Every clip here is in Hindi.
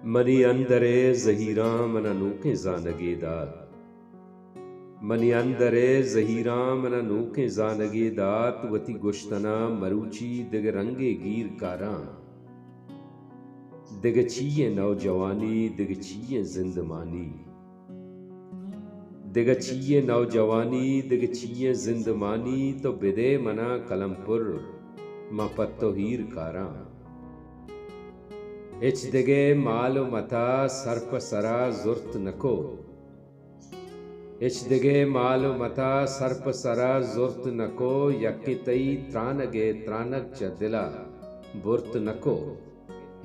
मनी अंदरे जहीरा मन अनोखे जानगे दात। मनी अंदरे जहीरा मन अनोखे जानगे दात। वती गुश्तना मरूची दिग रंगे गीर कारा। दिग चीये नौजवानी दिग चीये जिंदमानी। दिग चीये नौजवानी दिग चीये जिंदमानी। तो बिदे मना कलमपुर मा पत्तो हीर कारा। इच दिगे मालो मता सर्प सरा जुर्त नको। इच दिगे मालो मता सर्प सरा जुर्त नको। यक्की तई त्रानगे त्रानक च दिला बुर्त नको।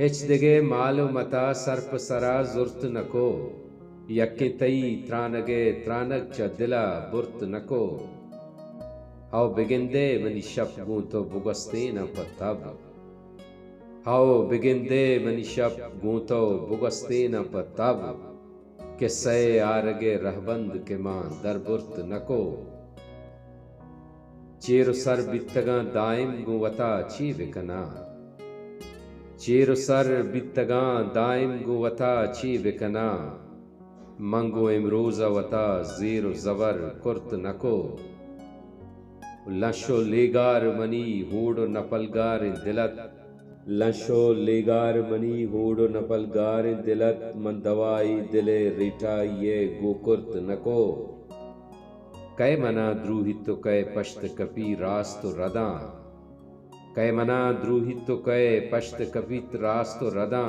इच दिगे मालो मता सर्प सरा जुर्त नको। यक्की तई त्रानगे त्रानक च दिला बुर्त नको। हाउ बिगिंदे मनी शप गूंतो बुगस्ते न पत्तब। हाउ बिगिंदे मनी शप गूंतो बुगस्ते न पत्तब। किस्से आरगे रहबंद के मां दरबुर्त नको। चेरु सर बित्तगा दाइम गुवता ची विकना। चेरु सर बित्तगा दाइम गुवता ची विकना। मंगो इमरोजा वता जीरो जबर कुर्त नको। लशो लेगार मनी होड़ो नपलगार दिलत। लशो लेगार मनी होड़ो नपलगार दिलत। मन दवाई दिले रिटा ये गोकुर्त नको। कै मना द्रूहित तो कै पश्त कपी रास्तो रदा। कै मना द्रूहित तो कै पश्त कपित रास्तो रदा।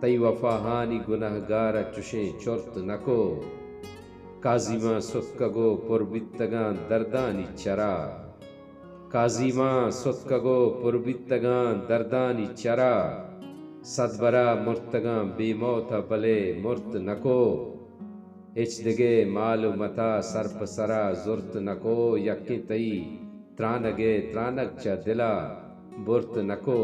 तई वफाहानी गुनहगार चुशे चुर्त नको। काजीमा सुत्कगो पुरबित्तगा दर्दानी चरा। काजीमा सुत्कगो पुरबित्तगा दर्दानी चरा। सदबरा मुर्तगा बेमौता बले मुर्त नको। इच दिगे मालो मता सर्प सरा जुर्त नको। यक्की तई त्रानगे त्रानक च दिला बुर्त नको।